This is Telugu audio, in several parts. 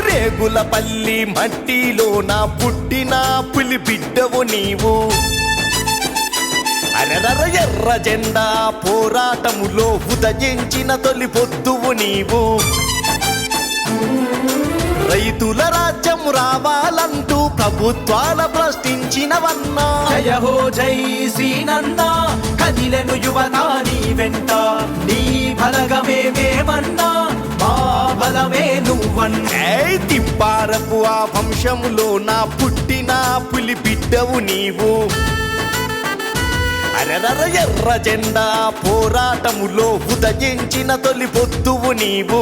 రేగులపల్లి మట్టిలో నా పుట్టిన పులి బిడ్డవు నీవు. అరరర ఎర్ర జెండా పోరాటములో ఉదయించిన తొలి పొద్దువు నీవు. రైతుల రాజ్యం రావాలంటూ ప్రభుత్వాల ప్రశ్నించినవన్నా. జయ హో జై శ్రీనన్నా, కదిలెను యువత నీ వెంట. నీ బలగమే మేమన్నా, మా బలమే నువ్వన్నా. తిప్పారపు ఆ వంశములో నా పుట్టిన పులి బిడ్డవు నీవు. అరరర ఎర్ర జెండా పోరాటములో ఉదయించిన తొలి పొద్దువు నీవు.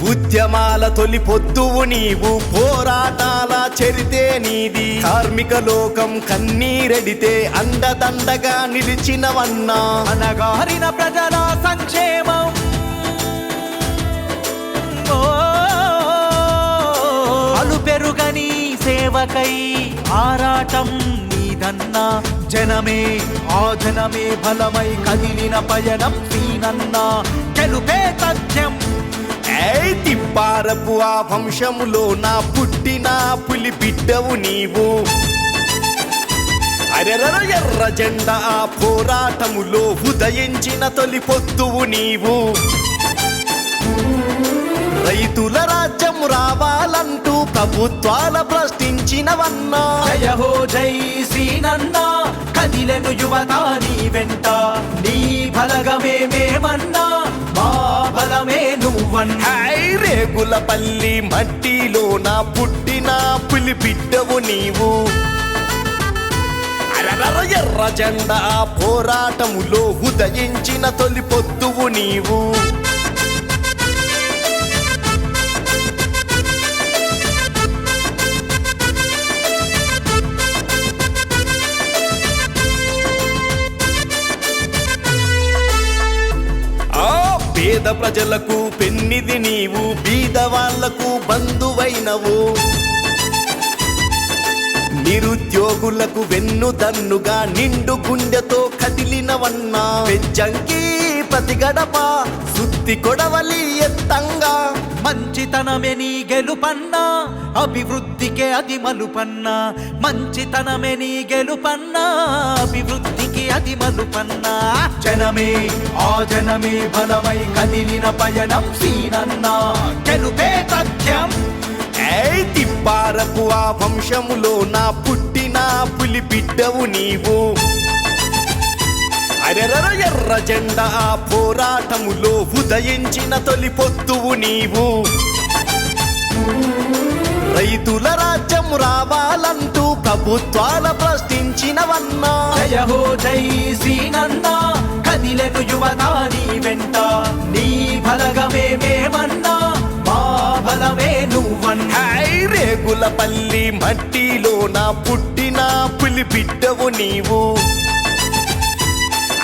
ఉద్యమాల తొలి పొద్దువు నీవు. పోరాటాల చరితే నీది. కార్మిక లోకం కన్నీరెడితే అండదండగా నిలిచినవన్నా. అనగారిన ప్రజల సంక్షేమం, అలు పెరుగని సేవకై ఆరాటం నీదన్నా. జనమే ఆ జనమే బలమై కదిలిన పయనం సీనన్నా. గెలుపే తథ్యం. తిప్పారపు ఆ వంశములో నా పుట్టిన పులి బిడ్డవు నీవు. అరెరర ఎర్ర జెండా పోరాటములో ఉదయించిన తొలి పొద్దువు నీవు. రైతుల రాజ్యం రావాలంటూ ప్రభుత్వాల ప్రశ్నించినవన్నా. జయ హో జై శ్రీనన్నా, కదిలెను యువత నీ వెంట. నీ బలగమే మేమన్నా, మా బలమే నువ్వన్నా. రేగులపల్లి మట్టిలో నా పుట్టిన పులి బిడ్డవు నీవు. అరరర ఎర్ర జెండా పోరాటములో ఉదయించిన తొలి పొద్దువు నీవు. పేద ప్రజలకు పెన్నిది నీవు. బీద వాళ్లకు బంధువైనవు. నిరుద్యోగులకు వెన్నుదన్నుగా నిండు గుండెతో కదిలినవన్నా. పెజ్జంకి ప్రతి గడప సుత్తి కొడవలి ఎత్తంగా. మంచితనమే నీ గెలుపన్నా, అభివృద్ధికే అది మలుపన్నా. మంచితనమే నీ గెలుపన్నా, అభివృద్ధికి అది మలుపన్నా. జనమే ఆ జనమే బలమై కదిలిన పయనం సీనన్నా. గెలుపే తథ్యం. తిప్పారపు ఆ వంశములో నా పుట్టిన పులి బిడ్డవు నీవు. అరెరర ఎర్ర జెండా పోరాటములో ఉదయించిన తొలి పొద్దువు నీవు. రైతుల రాజ్యం రావాలంటూ ప్రభుత్వాల ప్రశ్నించినవన్నా. జయ హో జై శ్రీనన్నా, కదిలెను యువత నీ వెంట. నీ బలగమే మేమన్నా, మా బలమే నువ్వన్నా. రేగులపల్లి మట్టిలో నా పుట్టిన పులి బిడ్డవు నీవు.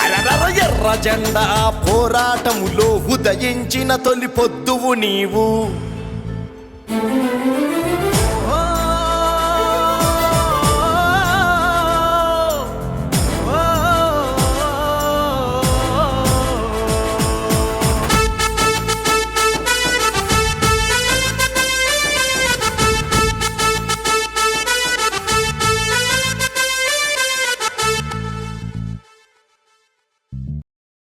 అరరర ఎర్ర జెండా పోరాటములో ఉదయించిన తొలి పొద్దువు నీవు.